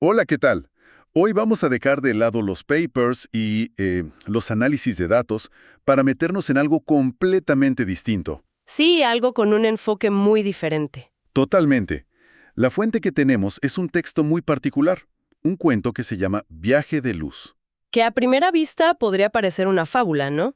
Hola, ¿qué tal? Hoy vamos a dejar de lado los papers y los análisis de datos para meternos en algo completamente distinto. Sí, algo con un enfoque muy diferente. Totalmente. La fuente que tenemos es un texto muy particular, un cuento que se llama Viaje de Luz. Que a primera vista podría parecer una fábula, ¿no?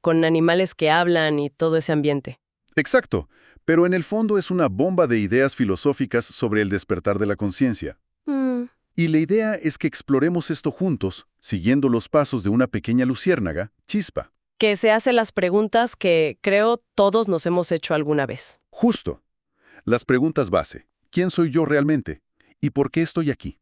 Con animales que hablan y todo ese ambiente. Exacto, pero en el fondo es una bomba de ideas filosóficas sobre el despertar de la conciencia. Mm, Y la idea es que exploremos esto juntos, siguiendo los pasos de una pequeña luciérnaga, Chispa. que se hace las preguntas que creo todos nos hemos hecho alguna vez. Justo. Las preguntas base. ¿Quién soy yo realmente? ¿Y por qué estoy aquí?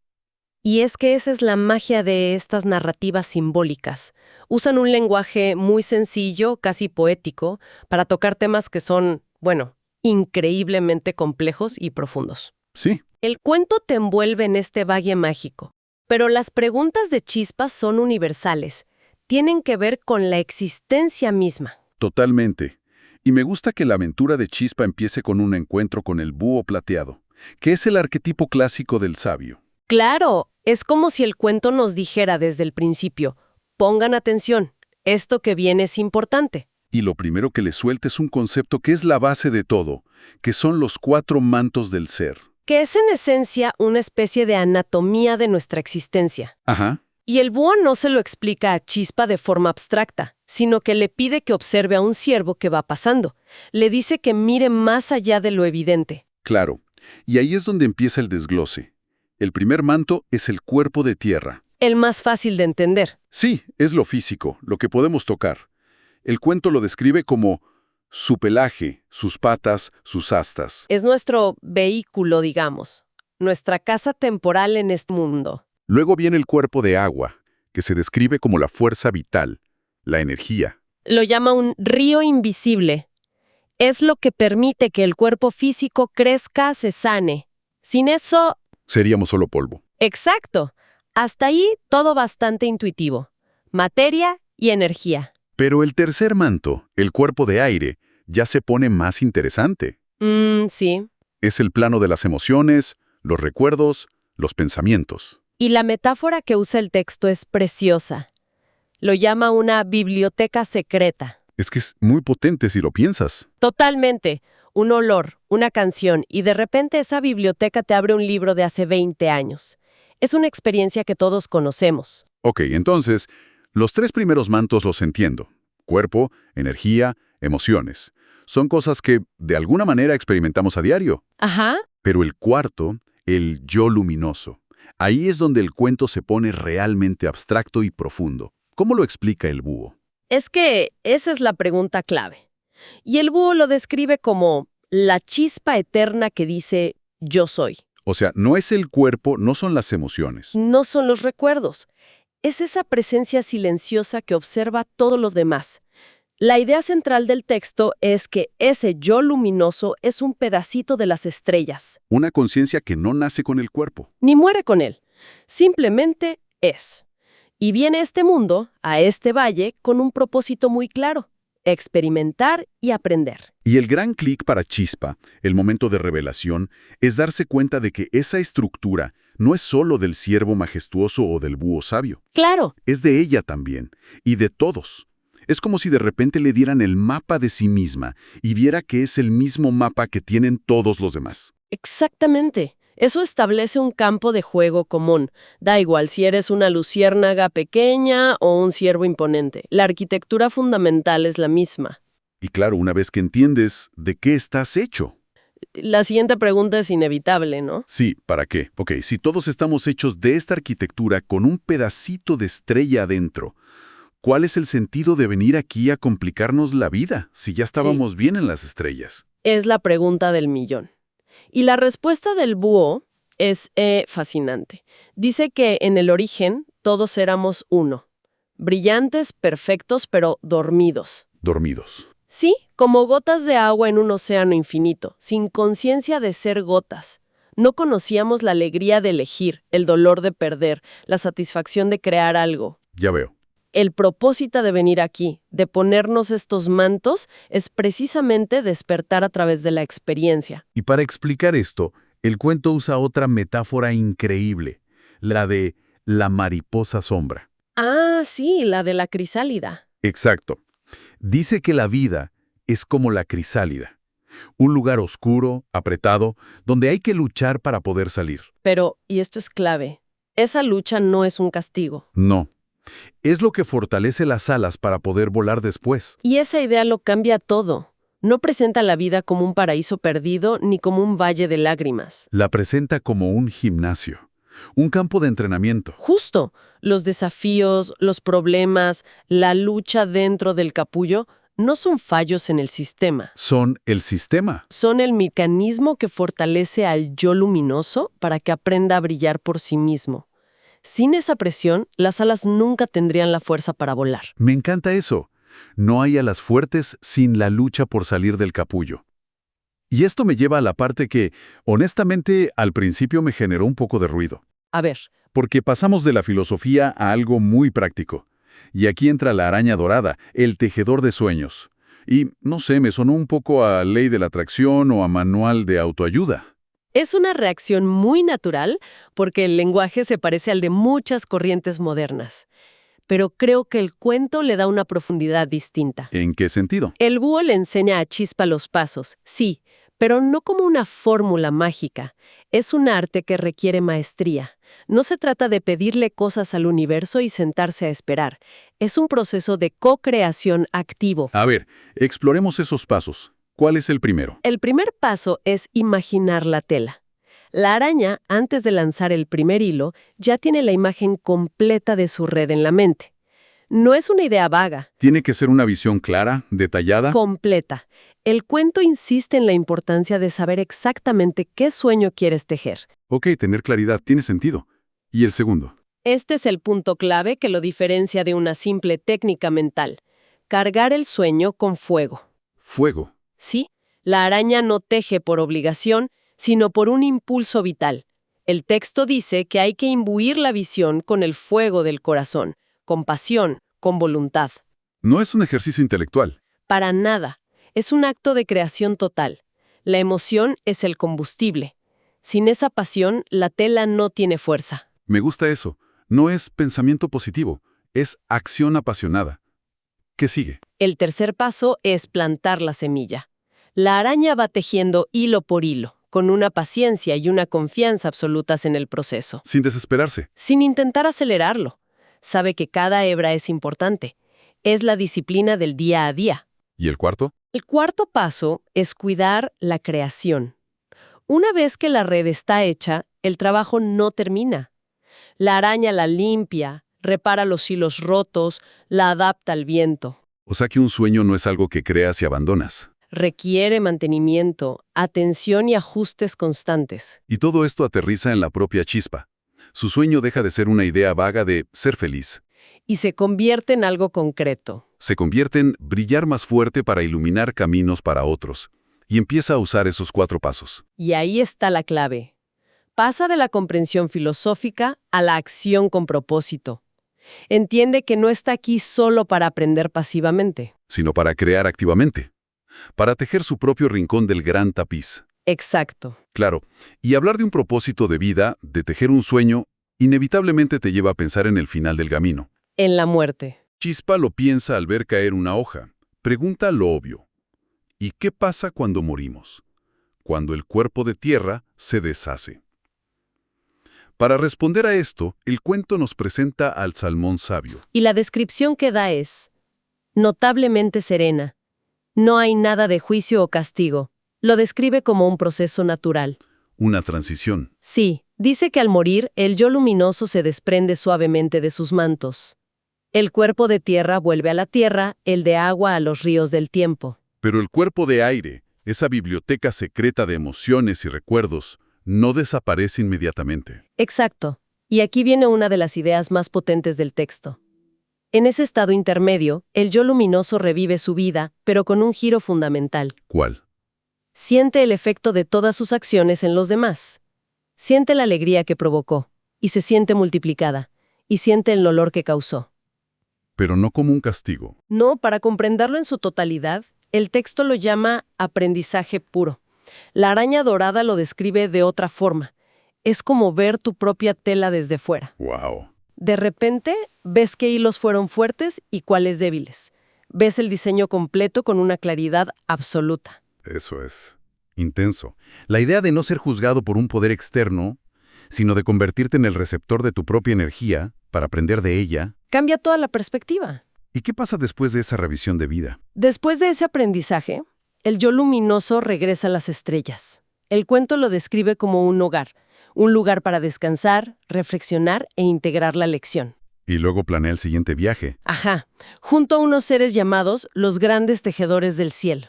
Y es que esa es la magia de estas narrativas simbólicas. Usan un lenguaje muy sencillo, casi poético, para tocar temas que son, bueno, increíblemente complejos y profundos. Sí, El cuento te envuelve en este valle mágico, pero las preguntas de Chispas son universales. Tienen que ver con la existencia misma. totalmente. Y me gusta que la aventura de Chispa empiece con un encuentro con el búho plateado, que es el arquetipo clásico del sabio. Claro, es como si el cuento nos dijera desde el principio, pongan atención, esto que viene es importante. Y lo primero que le suelta es un concepto que es la base de todo, que son los 4 mantos del ser. Que es en esencia una especie de anatomía de nuestra existencia. Ajá. Y el búho no se lo explica a Chispa de forma abstracta, sino que le pide que observe a un ciervo que va pasando. Le dice que mire más allá de lo evidente. Claro. Y ahí es donde empieza el desglose. El primer manto es el cuerpo de tierra. El más fácil de entender. Sí, es lo físico, lo que podemos tocar. El cuento lo describe como su pelaje, sus patas, sus astas. Es nuestro vehículo, digamos. Nuestra casa temporal en este mundo. Luego viene el cuerpo de agua, que se describe como la fuerza vital, la energía. Lo llama un río invisible. Es lo que permite que el cuerpo físico crezca, se sane. Sin eso, Seríamos solo polvo. exacto. Hasta ahí todo bastante intuitivo. Materia y energía. Pero el tercer manto, el cuerpo de aire, ya se pone más interesante. Sí. Es el plano de las emociones, los recuerdos, los pensamientos. Y la metáfora que usa el texto es preciosa. Lo llama una biblioteca secreta. Es que es muy potente si lo piensas. Totalmente. Un olor, una canción, y de repente esa biblioteca te abre un libro de hace 20 años. Es una experiencia que todos conocemos. Ok, entonces, los 3 primeros mantos los entiendo. Cuerpo, energía, emociones. Son cosas que, de alguna manera, experimentamos a diario. Ajá. Pero el cuarto, el yo luminoso. Ahí es donde el cuento se pone realmente abstracto y profundo. ¿Cómo lo explica el búho? Es que esa es la pregunta clave. Y el búho lo describe como la chispa eterna que dice yo soy. O sea, no es el cuerpo, no son las emociones. No son los recuerdos. Es esa presencia silenciosa que observa todo lo demás. La idea central del texto es que ese yo luminoso es un pedacito de las estrellas. Una conciencia que no nace con el cuerpo. Ni muere con él. Simplemente es. Y viene a este mundo, a este valle, con un propósito muy claro: experimentar y aprender. Y el gran clic para Chispa, el momento de revelación, es darse cuenta de que esa estructura no es solo del ciervo majestuoso o del búho sabio. Claro, Es de ella también, y de todos. Es como si de repente le dieran el mapa de sí misma y viera que es el mismo mapa que tienen todos los demás. exactamente. Eso establece un campo de juego común. Da igual si eres una luciérnaga pequeña o un ciervo imponente. La arquitectura fundamental es la misma. Y claro, una vez que entiendes de qué estás hecho. La siguiente pregunta es inevitable, ¿no? Sí, ¿para qué? Ok, si todos estamos hechos de esta arquitectura con un pedacito de estrella adentro, ¿cuál es el sentido de venir aquí a complicarnos la vida si ya estábamos bien en las estrellas? Es la pregunta del millón. Y la respuesta del búho es fascinante. Dice que en el origen todos éramos uno. Brillantes, perfectos, pero dormidos. Dormidos. Sí, como gotas de agua en un océano infinito, sin conciencia de ser gotas. No conocíamos la alegría de elegir, el dolor de perder, la satisfacción de crear algo. Ya veo. El propósito de venir aquí, de ponernos estos mantos, es precisamente despertar a través de la experiencia. Y para explicar esto, el cuento usa otra metáfora increíble, la de la mariposa sombra. Ah, sí, la de la crisálida. Exacto. Dice que la vida es como la crisálida, un lugar oscuro, apretado, donde hay que luchar para poder salir. Pero, y esto es clave, esa lucha no es un castigo. No. Es lo que fortalece las alas para poder volar después. Y esa idea lo cambia todo. No presenta la vida como un paraíso perdido ni como un valle de lágrimas. La presenta como un gimnasio, un campo de entrenamiento. Justo, los desafíos, los problemas, la lucha dentro del capullo no son fallos en el sistema. Son el sistema. Son el mecanismo que fortalece al yo luminoso para que aprenda a brillar por sí mismo. Sin esa presión, las alas nunca tendrían la fuerza para volar. Me encanta eso. No hay alas fuertes sin la lucha por salir del capullo. Y esto me lleva a la parte que, honestamente, al principio me generó un poco de ruido. A ver, Porque pasamos de la filosofía a algo muy práctico. Y aquí entra la araña dorada, el tejedor de sueños. Y, no sé, me sonó un poco a ley de la atracción o a manual de autoayuda. es una reacción muy natural porque el lenguaje se parece al de muchas corrientes modernas. Pero creo que el cuento le da una profundidad distinta. ¿En qué sentido? El búho le enseña a Chispa los pasos, sí, pero no como una fórmula mágica. Es un arte que requiere maestría. No se trata de pedirle cosas al universo y sentarse a esperar. Es un proceso de co-creación activo. A ver, exploremos esos pasos. ¿Cuál es el primero? El primer paso es imaginar la tela. La araña, antes de lanzar el primer hilo, ya tiene la imagen completa de su red en la mente. No es una idea vaga, Tiene que ser una visión clara, detallada. completa. El cuento insiste en la importancia de saber exactamente qué sueño quieres tejer. Ok, tener claridad tiene sentido. ¿Y el segundo? Este es el punto clave que lo diferencia de una simple técnica mental. Cargar el sueño con fuego. Fuego. Sí, la araña no teje por obligación, sino por un impulso vital. El texto dice que hay que imbuir la visión con el fuego del corazón, con pasión, con voluntad. No es un ejercicio intelectual. Para nada. Es un acto de creación total. La emoción es el combustible. Sin esa pasión, la tela no tiene fuerza. Me gusta eso. No es pensamiento positivo, es acción apasionada. ¿Qué sigue? El tercer paso es plantar la semilla. La araña va tejiendo hilo por hilo, con una paciencia y una confianza absolutas en el proceso, Sin desesperarse. sin intentar acelerarlo. Sabe que cada hebra es importante. Es la disciplina del día a día. ¿Y el cuarto? El cuarto paso es cuidar la creación. Una vez que la red está hecha, el trabajo no termina. La araña la limpia, repara los hilos rotos, la adapta al viento. O sea que un sueño no es algo que creas y abandonas. Requiere mantenimiento, atención y ajustes constantes. Y todo esto aterriza en la propia Chispa. Su sueño deja de ser una idea vaga de ser feliz. Y se convierte en algo concreto. Se convierte en brillar más fuerte para iluminar caminos para otros. Y empieza a usar esos 4 pasos. Y ahí está la clave. Pasa de la comprensión filosófica a la acción con propósito. Entiende que no está aquí solo para aprender pasivamente. Sino para crear activamente. Para tejer su propio rincón del gran tapiz. Exacto. Claro, y hablar de un propósito de vida, de tejer un sueño, inevitablemente te lleva a pensar en el final del camino. En la muerte. Chispa lo piensa al ver caer una hoja. Pregunta lo obvio. ¿Y qué pasa cuando morimos? Cuando el cuerpo de tierra se deshace. Para responder a esto, el cuento nos presenta al salmón sabio. Y la descripción que da es notablemente serena. No hay nada de juicio o castigo. Lo describe como un proceso natural. Una transición. Sí, dice que al morir, el yo luminoso se desprende suavemente de sus mantos. El cuerpo de tierra vuelve a la tierra, el de agua a los ríos del tiempo. Pero el cuerpo de aire, esa biblioteca secreta de emociones y recuerdos, no desaparece inmediatamente. Exacto. Y aquí viene una de las ideas más potentes del texto. En ese estado intermedio, el yo luminoso revive su vida, pero con un giro fundamental. ¿Cuál? Siente el efecto de todas sus acciones en los demás. Siente la alegría que provocó, y se siente multiplicada, y siente el dolor que causó. Pero no como un castigo. No, para comprenderlo en su totalidad, el texto lo llama aprendizaje puro. La araña dorada lo describe de otra forma. Es como ver tu propia tela desde fuera. ¡Wow! De repente, ves qué hilos fueron fuertes y cuáles débiles. Ves el diseño completo con una claridad absoluta. Eso es intenso. La idea de no ser juzgado por un poder externo, sino de convertirte en el receptor de tu propia energía para aprender de ella. Cambia toda la perspectiva. ¿Y qué pasa después de esa revisión de vida? Después de ese aprendizaje, el yo luminoso regresa a las estrellas. El cuento lo describe como un hogar, un lugar para descansar, reflexionar e integrar la lección. Y luego planea el siguiente viaje. Ajá, junto a unos seres llamados los grandes tejedores del cielo.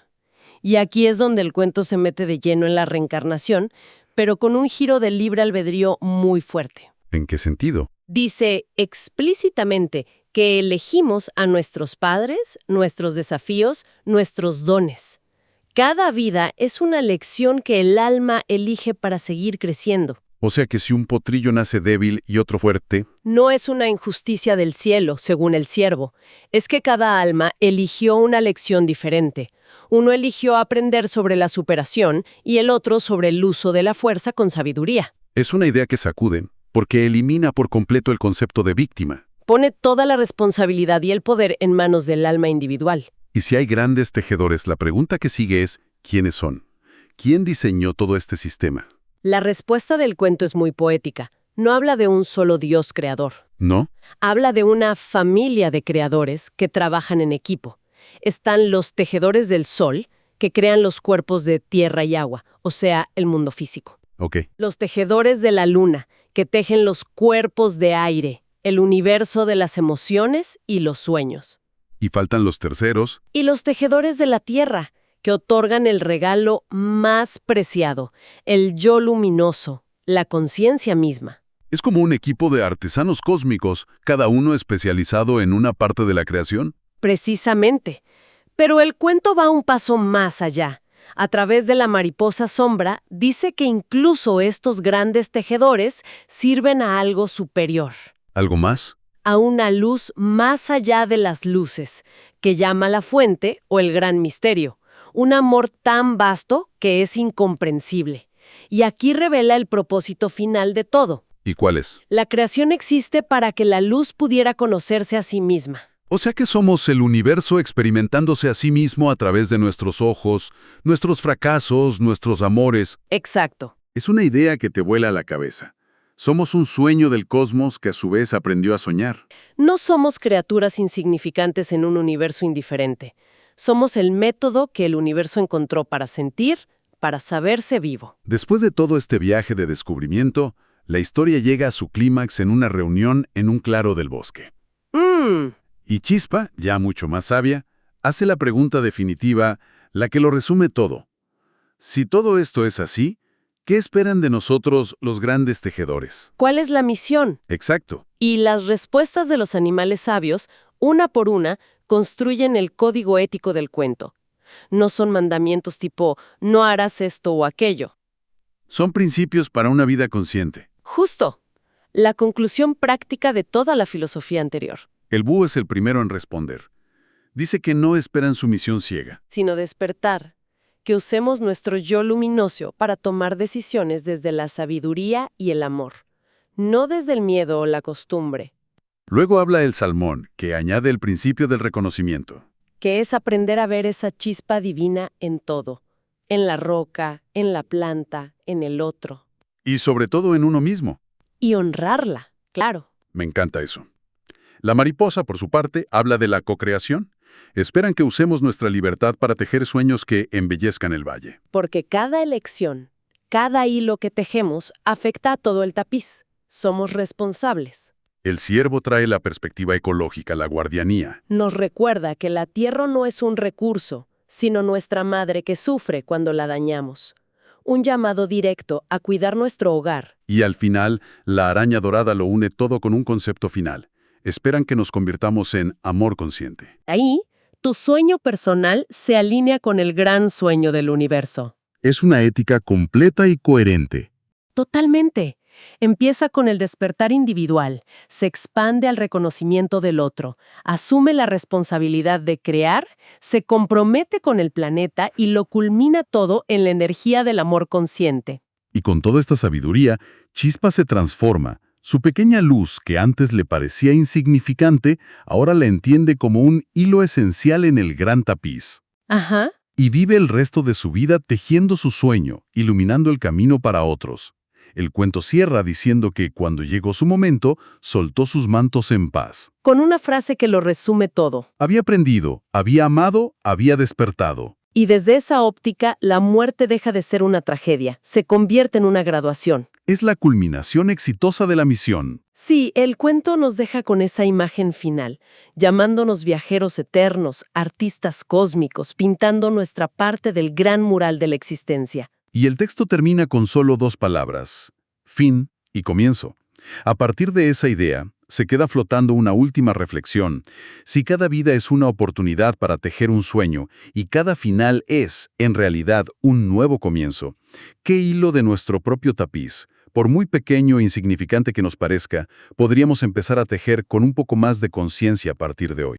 Y aquí es donde el cuento se mete de lleno en la reencarnación, pero con un giro de libre albedrío muy fuerte. ¿En qué sentido? Dice explícitamente que elegimos a nuestros padres, nuestros desafíos, nuestros dones. Cada vida es una lección que el alma elige para seguir creciendo. O sea que si un potrillo nace débil y otro fuerte, No es una injusticia del cielo, según el siervo. Es que cada alma eligió una lección diferente. Uno eligió aprender sobre la superación y el otro sobre el uso de la fuerza con sabiduría. es una idea que sacude, porque elimina por completo el concepto de víctima. Pone toda la responsabilidad y el poder en manos del alma individual. Y si hay grandes tejedores, la pregunta que sigue es, ¿quiénes son? ¿Quién diseñó todo este sistema? La respuesta del cuento es muy poética. No habla de un solo Dios creador. ¿No? Habla de una familia de creadores que trabajan en equipo. Están los tejedores del sol, que crean los cuerpos de tierra y agua, o sea, el mundo físico. Ok. Los tejedores de la luna, que tejen los cuerpos de aire, el universo de las emociones y los sueños. Y faltan los terceros. Y los tejedores de la tierra, que otorgan el regalo más preciado, el yo luminoso, la conciencia misma. Es como un equipo de artesanos cósmicos, cada uno especializado en una parte de la creación. Precisamente. Pero el cuento va un paso más allá. A través de la mariposa sombra, dice que incluso estos grandes tejedores sirven a algo superior, ¿Algo más? a una luz más allá de las luces, que llama la fuente o el gran misterio, un amor tan vasto que es incomprensible. Y aquí revela el propósito final de todo. ¿Y cuáles? La creación existe para que la luz pudiera conocerse a sí misma. O sea que somos el universo experimentándose a sí mismo a través de nuestros ojos, nuestros fracasos, nuestros amores. Exacto. Es una idea que te vuela a la cabeza. Somos un sueño del cosmos que a su vez aprendió a soñar. No somos criaturas insignificantes en un universo indiferente. Somos el método que el universo encontró para sentir, para saberse vivo. Después de todo este viaje de descubrimiento, la historia llega a su clímax en una reunión en un claro del bosque. Y Chispa, ya mucho más sabia, hace la pregunta definitiva, la que lo resume todo. Si todo esto es así, ¿qué esperan de nosotros los grandes tejedores? ¿Cuál es la misión? Exacto. Y las respuestas de los animales sabios, una por una, construyen el código ético del cuento. No son mandamientos tipo, no harás esto o aquello. Son principios para una vida consciente. Justo. La conclusión práctica de toda la filosofía anterior. El búho es el primero en responder. Dice que no esperan su misión ciega. Sino despertar. Que usemos nuestro yo luminoso para tomar decisiones desde la sabiduría y el amor. No desde el miedo o la costumbre. Luego habla el salmón, que añade el principio del reconocimiento. Que es aprender a ver esa chispa divina en todo. En la roca, en la planta, en el otro. Y sobre todo en uno mismo. Y honrarla, claro. Me encanta eso. La mariposa, por su parte, habla de la cocreación. Esperan que usemos nuestra libertad para tejer sueños que embellezcan el valle. Porque cada elección, cada hilo que tejemos, afecta a todo el tapiz. Somos responsables. El ciervo trae la perspectiva ecológica, la guardianía. Nos recuerda que la tierra no es un recurso, sino nuestra madre que sufre cuando la dañamos. Un llamado directo a cuidar nuestro hogar. Y al final, la araña dorada lo une todo con un concepto final. Esperan que nos convirtamos en amor consciente. Ahí, tu sueño personal se alinea con el gran sueño del universo. Es una ética completa y coherente. Totalmente. Empieza con el despertar individual, se expande al reconocimiento del otro, asume la responsabilidad de crear, se compromete con el planeta y lo culmina todo en la energía del amor consciente. Y con toda esta sabiduría, Chispa se transforma. Su pequeña luz, que antes le parecía insignificante, ahora la entiende como un hilo esencial en el gran tapiz. Ajá. Y vive el resto de su vida tejiendo su sueño, iluminando el camino para otros. El cuento cierra diciendo que cuando llegó su momento, soltó sus mantos en paz. Con una frase que lo resume todo. Había aprendido, había amado, había despertado. Y desde esa óptica, la muerte deja de ser una tragedia, se convierte en una graduación. Es la culminación exitosa de la misión. Sí, el cuento nos deja con esa imagen final, llamándonos viajeros eternos, artistas cósmicos, pintando nuestra parte del gran mural de la existencia. Y el texto termina con solo 2 palabras: fin y comienzo. A partir de esa idea, se queda flotando una última reflexión. Si cada vida es una oportunidad para tejer un sueño y cada final es, en realidad, un nuevo comienzo, ¿qué hilo de nuestro propio tapiz, por muy pequeño e insignificante que nos parezca, podríamos empezar a tejer con un poco más de conciencia a partir de hoy?